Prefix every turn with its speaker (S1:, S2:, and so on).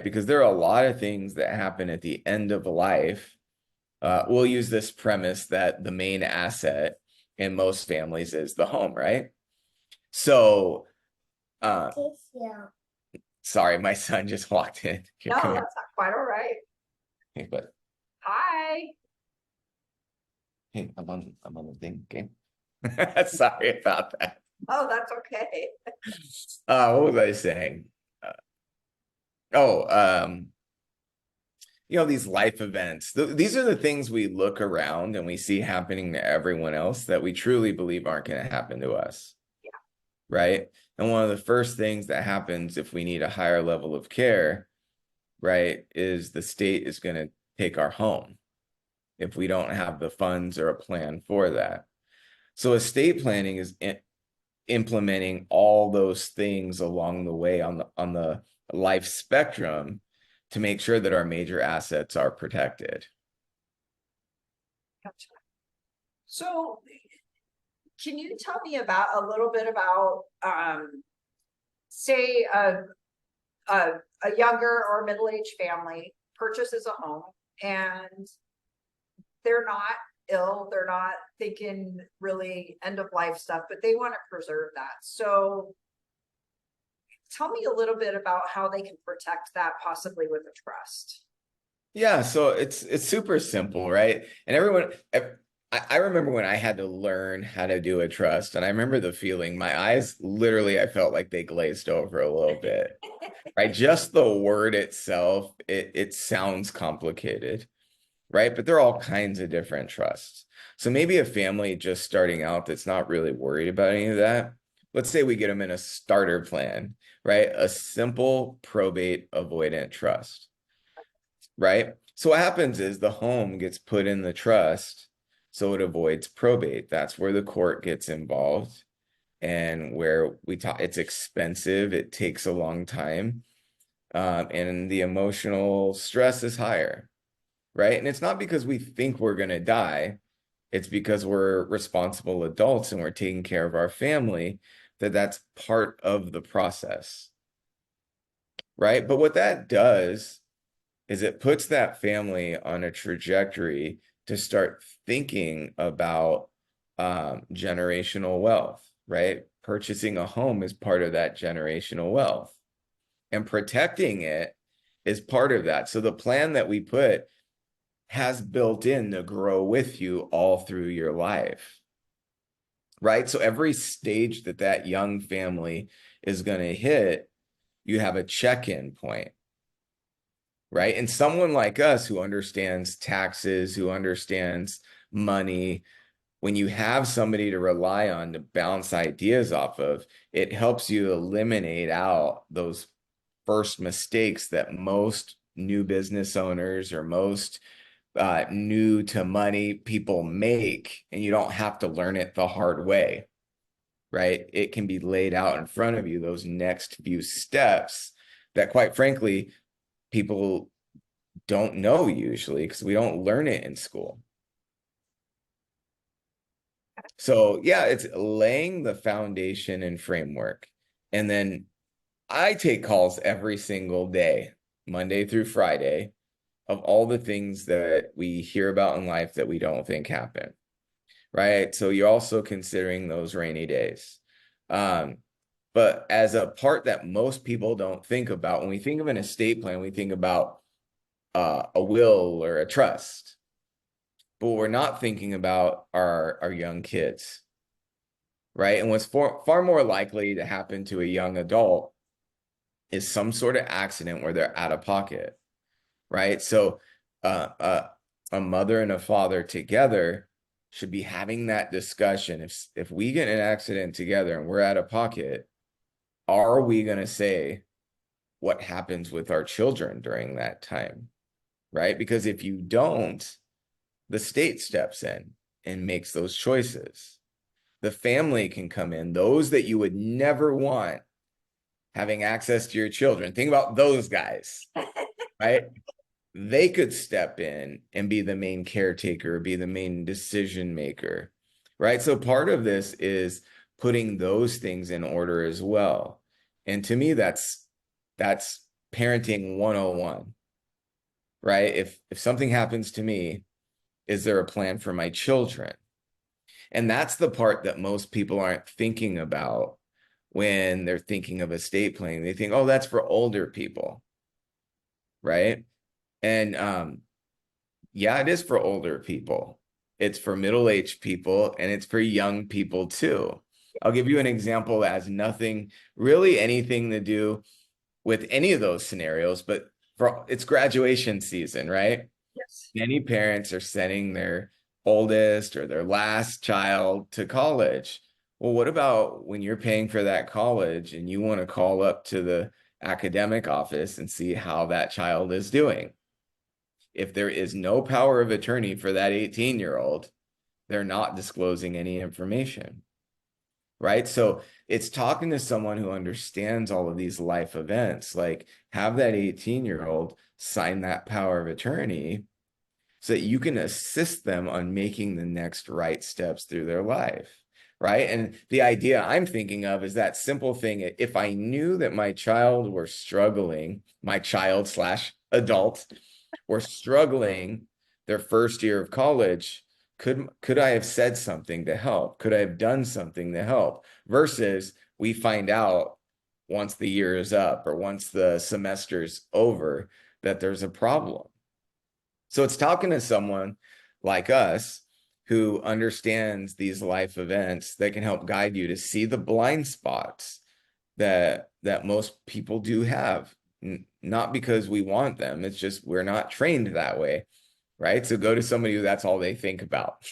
S1: Because there are a lot of things that happen at the end of life. We'll use this premise that the main asset in most families is the home, right? So, uh, sorry, my son just walked in. Here,
S2: No,
S1: come here.
S2: that's not quite all right.
S1: Hey, but
S2: Hi.
S1: hey, I'm on the thing. Okay. Sorry about that.
S2: Oh, that's okay.
S1: What was I saying? Uh, oh, these life events. These are the things we look around and we see happening to everyone else that we truly believe aren't going to happen to us, right? And one of the first things that happens if we need a higher level of care, right, is the state is going to take our home if we don't have the funds or a plan for that. So estate planning is implementing all those things along the way on the life spectrum to make sure that our major assets are protected.
S2: Gotcha. So, can you tell me about a little bit about, say, a, a younger or middle-aged family purchases a home and they're not ill, they're not thinking really end of life stuff, but they want to preserve that. So, tell me a little bit about how they can protect that possibly with a trust.
S1: Yeah, so it's super simple, right? And I remember when I had to learn how to do a trust, and I remember the feeling, my eyes literally, I felt like they glazed over a little bit, right? Just the word itself, it sounds complicated, right? But there are all kinds of different trusts. So maybe a family just starting out that's not really worried about any of that. Let's say we get them in a starter plan, right? A simple probate avoidant trust, right? So what happens is the home gets put in the trust so it avoids probate. That's where the court gets involved and where we talk, it's expensive, it takes a long time, and the emotional stress is higher, right? And it's not because we think we're going to die, it's because we're responsible adults and we're taking care of our family, that's part of the process, right? But what that does is it puts that family on a trajectory to start thinking about generational wealth, right? Purchasing a home is part of that generational wealth, and protecting it is part of that. So the plan that we put has built in to grow with you all through your life, right? So every stage that that young family is going to hit, you have a check-in point, right? And someone like us who understands taxes, who understands money, when you have somebody to rely on to bounce ideas off of, it helps you eliminate out those first mistakes that most new business owners or most new to money people make, and you don't have to learn it the hard way, right? It can be laid out in front of you, those next few steps that, quite frankly, people don't know usually because we don't learn it in school. So yeah, it's laying the foundation and framework. And then I take calls every single day, Monday through Friday, of all the things that we hear about in life that we don't think happen, right? So you're also considering those rainy days. Um, but as a part that most people don't think about, when we think of an estate plan, we think about a will or a trust, but we're not thinking about our young kids, right? And what's far more likely to happen to a young adult is some sort of accident where they're out of pocket, right? So uh, uh, a mother and a father together should be having that discussion. If we get in an accident together and we're out of pocket, are we going to say what happens with our children during that time, right? Because if you don't, the state steps in and makes those choices. The family can come in, those that you would never want having access to your children. Think about those guys, right? They could step in and be the main caretaker, be the main decision maker, right? So part of this is putting those things in order as well. And to me, that's parenting 101, right? If something happens to me, is there a plan for my children? And that's the part that most people aren't thinking about when they're thinking of estate planning. They think, oh, that's for older people, right? And yeah, it is for older people. It's for middle-aged people and it's for young people too. I'll give you an example that has nothing, really anything to do with any of those scenarios, but for it's graduation season, right?
S2: Yes.
S1: Many parents are sending their oldest or their last child to college. Well, what about when you're paying for that college and you want to call up to the academic office and see how that child is doing? If there is no power of attorney for that 18-year-old, they're not disclosing any information, right? So it's talking to someone who understands all of these life events, like have that 18-year-old sign that power of attorney so that you can assist them on making the next right steps through their life, right? And the idea I'm thinking of is that simple thing. If I knew that my child were struggling, my child slash adult were struggling their first year of college, could I have said something to help? Could I have done something to help? Versus we find out once the year is up or once the semester's over that there's a problem. So it's talking to someone like us who understands these life events that can help guide you to see the blind spots that most people do have. Not because we want them, it's just we're not trained that way, right? So go to somebody who that's all they think about.